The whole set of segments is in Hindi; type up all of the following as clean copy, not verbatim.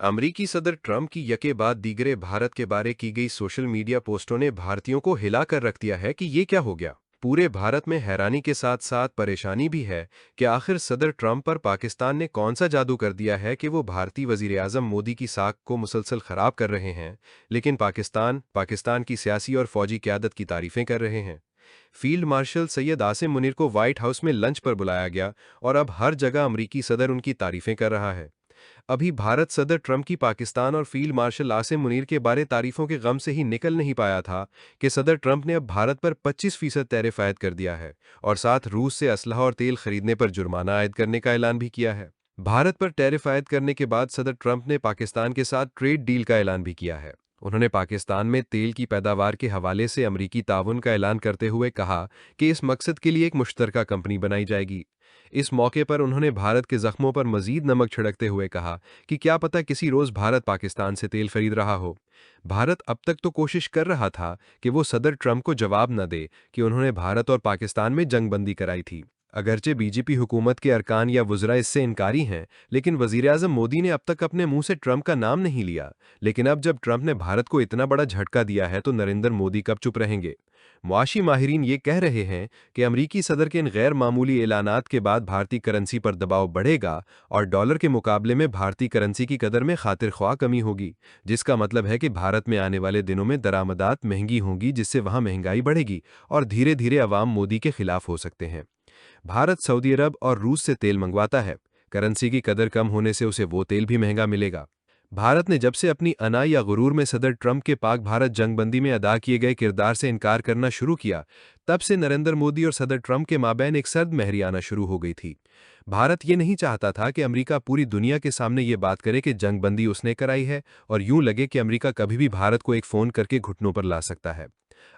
अमरीकी सदर ट्रंप की यके बाद दीगरे भारत के बारे की गई सोशल मीडिया पोस्टों ने भारतीयों को हिला कर रख दिया है कि ये क्या हो गया। पूरे भारत में हैरानी के साथ साथ परेशानी भी है कि आखिर सदर ट्रंप पर पाकिस्तान ने कौन सा जादू कर दिया है कि वो भारतीय वजीर आजम मोदी की साख को मुसलसल खराब कर रहे हैं, लेकिन पाकिस्तान की सियासी और फौजी क़यादत की तारीफें कर रहे हैं। फील्ड मार्शल सैयद आसिम मुनीर को व्हाइट हाउस में लंच पर बुलाया गया और अब हर जगह अमरीकी सदर उनकी तारीफें कर रहा है। अभी भारत सदर ट्रंप की पाकिस्तान और फील्ड मार्शल आसिम मुनीर के बारे तारीफों के गम से ही निकल नहीं पाया था कि सदर ट्रंप ने अब भारत पर 25% टैरिफ आयद कर दिया है और साथ रूस से असलहा और तेल खरीदने पर जुर्माना आयद करने का ऐलान भी किया है। भारत पर टैरिफ आयद करने के बाद सदर ट्रंप ने पाकिस्तान के साथ ट्रेड डील का ऐलान भी किया है। उन्होंने पाकिस्तान में तेल की पैदावार के हवाले से अमरीकी ताउन का ऐलान करते हुए कहा कि इस मकसद के लिए एक मुश्तरका कंपनी बनाई जाएगी। इस मौके पर उन्होंने भारत के जख्मों पर मजीद नमक छिड़कते हुए कहा कि क्या पता किसी रोज भारत पाकिस्तान से तेल खरीद रहा हो। भारत अब तक तो कोशिश कर रहा था कि वो सदर ट्रंप को जवाब न दे कि उन्होंने भारत और पाकिस्तान में जंगबंदी कराई थी। अगरचे बीजेपी हुकूमत के अरकान या वुज़रा इससे इनकारी हैं, लेकिन वज़ीर-ए-आज़म मोदी ने अब तक अपने मुंह से ट्रंप का नाम नहीं लिया। लेकिन अब जब ट्रंप ने भारत को इतना बड़ा झटका दिया है तो नरेंद्र मोदी कब चुप रहेंगे। मुआशी माहिरीन ये कह रहे हैं कि अमरीकी सदर के इन गैर मामूली ऐलानात के बाद भारतीय करेंसी पर दबाव बढ़ेगा और डॉलर के मुकाबले में भारतीय करेंसी की कदर में खातिर ख्वाह कमी होगी, जिसका मतलब है कि भारत में आने वाले दिनों में दरामदात महंगी होंगी, जिससे वहां महंगाई बढ़ेगी और धीरे धीरे अवाम मोदी के खिलाफ हो सकते हैं। भारत सऊदी अरब और रूस से तेल मंगवाता है। करेंसी की कदर कम होने से उसे वो तेल भी महंगा मिलेगा। भारत ने जब से अपनी अना या गुरूर में सदर ट्रंप के पाक भारत जंगबंदी में अदा किए गए किरदार से इनकार करना शुरू किया, तब से नरेंद्र मोदी और सदर ट्रंप के माबैन एक सर्द महरी आना शुरू हो गई थी। भारत ये नहीं चाहता था कि अमेरिका पूरी दुनिया के सामने ये बात करे कि जंगबंदी उसने कराई है और यूं लगे कि अमेरिका कभी भी भारत को एक फ़ोन करके घुटनों पर ला सकता है।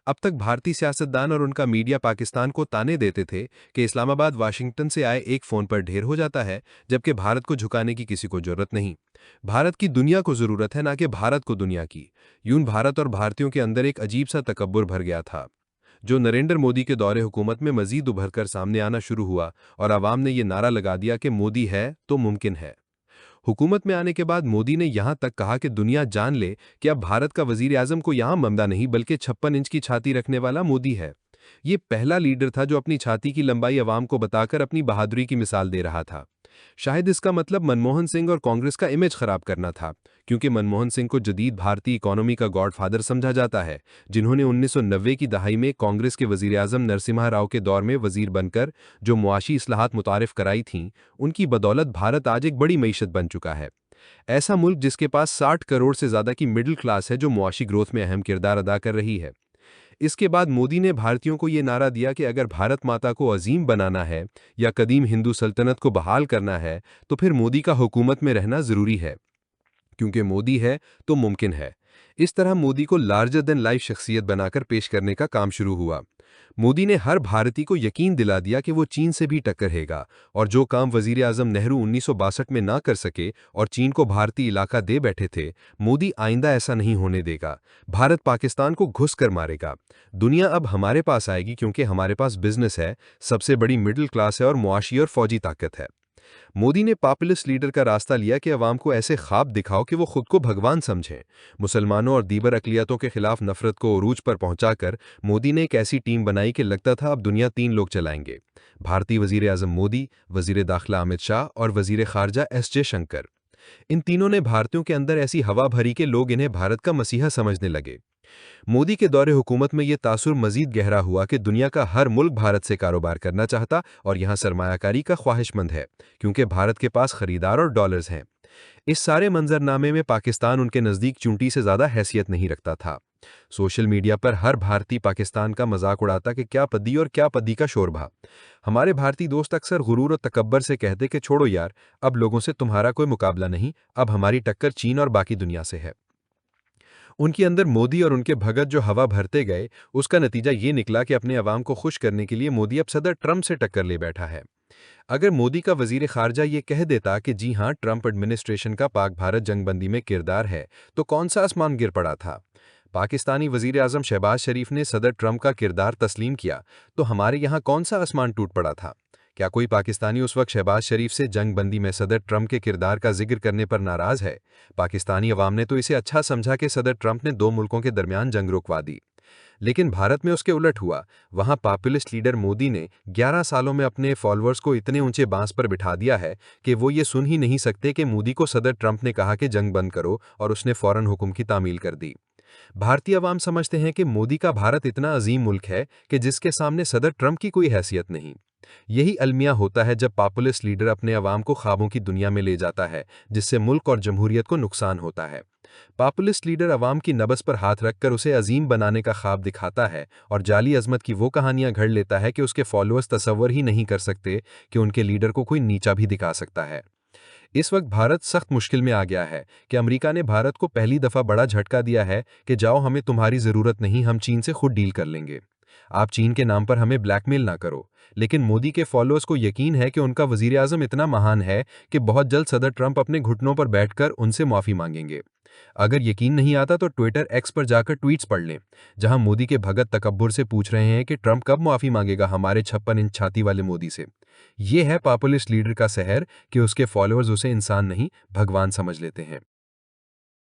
अब तक भारतीय सियासतदान और उनका मीडिया पाकिस्तान को ताने देते थे कि इस्लामाबाद वाशिंगटन से आए एक फ़ोन पर ढेर हो जाता है, जबकि भारत को झुकाने की किसी को जरूरत नहीं। भारत की दुनिया को ज़रूरत है, ना कि भारत को दुनिया की। यूं भारत और भारतीयों के अंदर एक अजीब सा तकब्बुर भर गया था, जो नरेंद्र मोदी के दौरे हुकूमत में मजीद उभर कर सामने आना शुरू हुआ और आवाम ने यह नारा लगा दिया कि मोदी है तो मुमकिन है। हुकूमत में आने के बाद मोदी ने यहां तक कहा कि दुनिया जान ले कि अब भारत का वजीर आजम को यहां ममदा नहीं बल्कि 56 इंच की छाती रखने वाला मोदी है। ये पहला लीडर था जो अपनी छाती की लंबाई अवाम को बताकर अपनी बहादुरी की मिसाल दे रहा था। शायद इसका मतलब मनमोहन सिंह और कांग्रेस का इमेज खराब करना था, क्योंकि मनमोहन सिंह को जदीद भारतीय इकोनॉमी का गॉडफादर समझा जाता है, जिन्होंने 1990 की दहाई में कांग्रेस के वजीर आजम नरसिम्हा राव के दौर में वजीर बनकर जो मुआशी इस्लाहात मुतारिफ कराई थीं, उनकी बदौलत भारत आज एक बड़ी मईशत बन चुका है। ऐसा मुल्क जिसके पास 60 करोड़ से ज्यादा की मिडिल क्लास है, जो मुआशी ग्रोथ में अहम किरदार अदा कर रही है। इसके बाद मोदी ने भारतीयों को ये नारा दिया कि अगर भारत माता को अजीम बनाना है या कदीम हिंदू सल्तनत को बहाल करना है, तो फिर मोदी का हुकूमत में रहना जरूरी है, क्योंकि मोदी है तो मुमकिन है। इस तरह मोदी को लार्जर देन लाइफ शख्सियत बनाकर पेश करने का काम शुरू हुआ। मोदी ने हर भारतीय को यकीन दिला दिया कि वो चीन से भी टक्कर हैगा और जो काम वजीर आजम नेहरू 1962 में ना कर सके और चीन को भारतीय इलाका दे बैठे थे, मोदी आइंदा ऐसा नहीं होने देगा। भारत पाकिस्तान को घुस कर मारेगा। दुनिया अब हमारे पास आएगी, क्योंकि हमारे पास बिजनेस है, सबसे बड़ी मिडिल क्लास है और मुआशी और फौजी ताकत है। मोदी ने पॉपुलिस्ट लीडर का रास्ता लिया कि अवाम को ऐसे ख्वाब दिखाओ कि वो खुद को भगवान समझें। मुसलमानों और दीबर अकलियतों के खिलाफ नफरत को उरूज पर पहुंचाकर मोदी ने एक ऐसी टीम बनाई कि लगता था अब दुनिया 3 लोग चलाएंगे: भारतीय वजीर आजम मोदी, वजीर दाखिला अमित शाह और वजीर खारजा एस जयशंकर। इन तीनों ने भारतीयों के अंदर ऐसी हवा भरी कि लोग इन्हें भारत का मसीहा समझने लगे। मोदी के दौरे हुकूमत में यह तासुर मजीद गहरा हुआ कि दुनिया का हर मुल्क भारत से कारोबार करना चाहता और यहां सरमायाकारी का ख्वाहिशमंद है, क्योंकि भारत के पास खरीदार और डॉलर्स हैं। इस सारे मंजरनामे में पाकिस्तान उनके नज़दीक चूंटी से ज़्यादा हैसियत नहीं रखता था। सोशल मीडिया पर हर भारतीय पाकिस्तान का मजाक उड़ाता कि क्या पद्दी और क्या पद्दी का शोरबा। हमारे भारतीय दोस्त अक्सर गुरूर और तकब्बर से कहते कि छोड़ो यार, अब लोगों से तुम्हारा कोई मुकाबला नहीं, अब हमारी टक्कर चीन और बाकी दुनिया से है। उनके अंदर मोदी और उनके भगत जो हवा भरते गए, उसका नतीजा ये निकला कि अपने अवाम को खुश करने के लिए मोदी अब सदर ट्रंप से टक्कर ले बैठा है। अगर मोदी का वजीर खारजा ये कह देता कि जी हां, ट्रंप एडमिनिस्ट्रेशन का पाक भारत जंगबंदी में किरदार है, तो कौन सा आसमान गिर पड़ा था। पाकिस्तानी वजीर आजम शहबाज शरीफ ने सदर ट्रंप का किरदार तस्लीम किया, तो हमारे यहाँ कौन सा आसमान टूट पड़ा था। क्या कोई पाकिस्तानी उस वक्त शहबाज शरीफ से जंग बंदी में सदर ट्रंप के किरदार का जिक्र करने पर नाराज है? पाकिस्तानी अवाम ने तो इसे अच्छा समझा कि सदर ट्रंप ने दो मुल्कों के दरमियान जंग रुकवा दी। लेकिन भारत में उसके उलट हुआ। वहां पॉपुलिस्ट लीडर मोदी ने 11 सालों में अपने फॉलोअर्स को इतने ऊंचे बांस पर बिठा दिया है कि वो ये सुन ही नहीं सकते कि मोदी को सदर ट्रंप ने कहा कि जंग बंद करो, और उसने फौरन हुक्म की तामील कर दी। भारतीय अवाम समझते हैं कि मोदी का भारत इतना अजीम मुल्क है कि जिसके सामने सदर ट्रंप की कोई हैसियत नहीं। यही अलमिया होता है जब पॉपुलिस्ट लीडर अपने अवाम को ख्वाबों की दुनिया में ले जाता है, जिससे मुल्क और जमहूरियत को नुकसान होता है। पॉपुलिस्ट लीडर अवाम की नब्ज पर हाथ रखकर उसे अजीम बनाने का ख्वाब दिखाता है और जाली अजमत की वो कहानियां घड़ लेता है कि उसके फॉलोअर्स तसव्वुर ही नहीं कर सकते कि उनके लीडर को कोई नीचा भी दिखा सकता है। इस वक्त भारत सख्त मुश्किल में आ गया है कि अमेरिका ने भारत को पहली दफा बड़ा झटका दिया है कि जाओ, हमें तुम्हारी जरूरत नहीं, हम चीन से खुद डील कर लेंगे। आप चीन के नाम पर हमें ब्लैकमेल ना करो। लेकिन मोदी के फॉलोअर्स को यकीन है कि उनका वजीर आजम इतना महान है कि बहुत जल्द सदर ट्रंप अपने घुटनों पर बैठकर उनसे माफी मांगेंगे। अगर यकीन नहीं आता तो ट्विटर एक्स पर जाकर ट्वीट्स पढ़ लें, जहां मोदी के भगत तकब्बुर से पूछ रहे हैं कि ट्रंप कब माफी मांगेगा हमारे 56 इंच छाती वाले मोदी से। ये है पॉपुलिस्ट लीडर का सहर कि उसके फॉलोअर्स उसे इंसान नहीं, भगवान समझ लेते हैं।